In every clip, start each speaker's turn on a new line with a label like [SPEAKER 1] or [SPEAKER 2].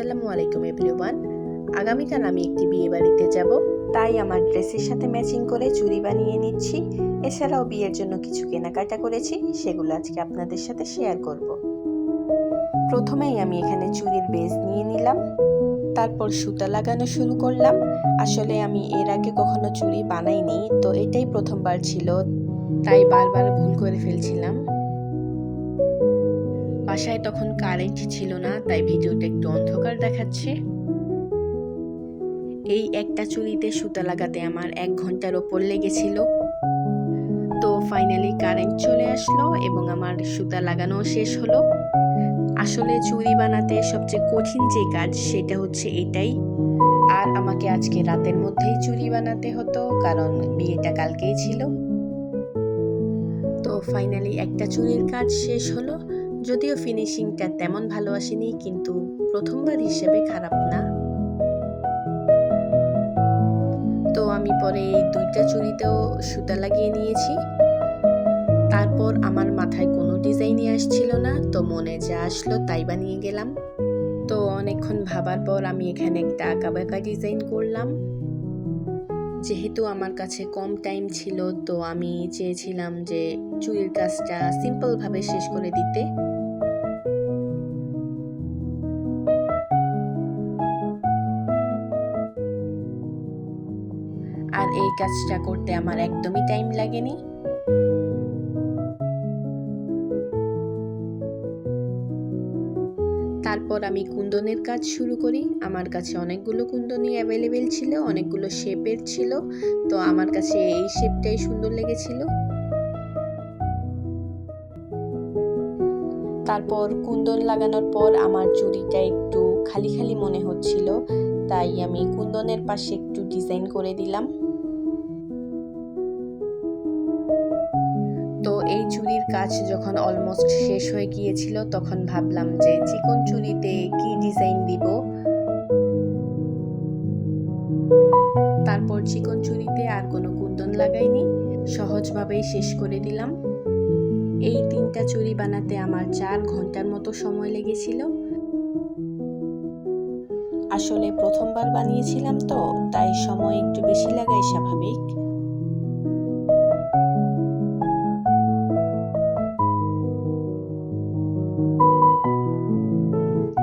[SPEAKER 1] আসসালামু আলাইকুম এভরিওয়ান। আগামীকাল আমি একটি বিয়ে বাড়িতে যাব, তাই আমার ড্রেসের সাথে ম্যাচিং করে চুড়ি বানিয়ে নিচ্ছি। এছাড়াও বিয়ের জন্য কিছু কেনাকাটা করেছি, সেগুলো আজকে আপনাদের সাথে শেয়ার করব। প্রথমেই আমি এখানে চুড়ির বেস নিয়ে নিলাম, তারপর সুতা লাগানো শুরু করলাম। আসলে আমি এর আগে কখনো চুড়ি বানাইনি, তো এটাই প্রথমবার ছিল, তাই বারবার ভুল করে ফেলছিলাম। বাসায় তখন কারেন্ট ছিল না, তাই ভিডিওটা একটু অন্ধকার দেখাচ্ছে। এই একটা চুড়িতে সুতা লাগাতে আমার 1 ঘন্টার ওপর লেগেছিল। তো ফাইনালি কারেন্ট চলে আসলো এবং আমার সুতা লাগানো শেষ হলো। আসলে চুড়ি বানাতে সবচেয়ে কঠিন যে কাজ সেটা হচ্ছে এটাই। আর আমাকে আজকে রাতের মধ্যেই চুড়ি বানাতে হতো, কারণ বিয়েটা কালকেই ছিল। তো ফাইনালি একটা চুড়ির কাজ শেষ হলো। যদিও ফিনিশিংটা তেমন ভালো আসেনি, কিন্তু প্রথমবার হিসেবে খারাপ না। তো আমি পরে এই 2টা চুড়িতেও সুতা লাগিয়ে নিয়েছি। তারপর আমার মাথায় কোনো ডিজাইনই আসছিল না, তো মনে যা আসলো তাই বানিয়ে গেলাম। তো অনেকক্ষণ ভাবার পর আমি এখানে একটা আঁকাবাঁকা ডিজাইন করলাম। যেহেতু আমার কাছে কম টাইম ছিল, তো আমি চেয়েছিলাম যে চুড়ির কাজটা সিম্পলভাবে শেষ করে দিতে। আর এই কাজটা করতে আমার একদমই টাইম লাগেনি। তারপর আমি কুন্দনের কাজ শুরু করি। আমার কাছে অনেকগুলো কুন্দনই অ্যাভেলেবেল ছিল, অনেকগুলো শেপের ছিল, তো আমার কাছে এই শেপটাই সুন্দর লেগেছিল। তারপর কুন্দন লাগানোর পর আমার চুড়িটা একটু খালি খালি মনে হচ্ছিল, তাই আমি কুন্দনের পাশে একটু ডিজাইন করে দিলাম। তো এই চুড়ির কাজ যখন অলমোস্ট শেষ হয়ে গিয়েছিল, তখন ভাবলাম যে চিকন চুড়িতে কি ডিজাইন দিব। তারপর চিকন চুড়িতে আর কোনো কুন্দন লাগাইনি, সহজভাবেই শেষ করে দিলাম। এই 3টা চুড়ি বানাতে আমার 4 ঘন্টার মতো সময় লেগেছিল। আসলে প্রথমবার বানিয়েছিলাম, তো তাই সময় একটু বেশি লাগাই স্বাভাবিক।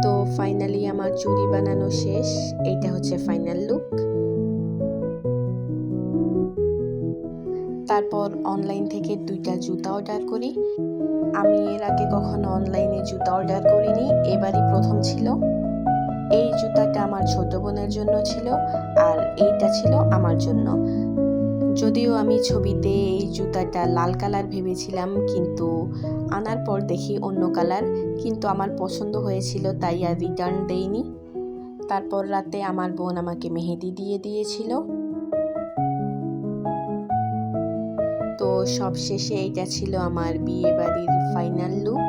[SPEAKER 1] তো ফাইনালি আমার চুড়ি বানানো শেষ। এইটা হচ্ছে ফাইনাল লুক। তারপর অনলাইন থেকে 2টা জুতা অর্ডার করি। আমি এর আগে কখনো অনলাইনে জুতা অর্ডার করিনি, এবারই প্রথম ছিল। এই জুতাটা আমার ছোট বোনের জন্য ছিল, আর এইটা ছিল আমার জন্য। যদিও আমি ছবিতে এই জুতাটা লাল কালার ভেবেছিলাম, কিন্তু আনার পর দেখি অন্য কালার, কিন্তু আমার পছন্দ হয়েছিল তাই আর রিটার্ন দেইনি। তারপর রাতে আমার বোন আমাকে মেহেদি দিয়ে দিয়েছিল। তো সব শেষে এইটা ছিল আমার বিয়ে বাড়ির ফাইনাল লুক।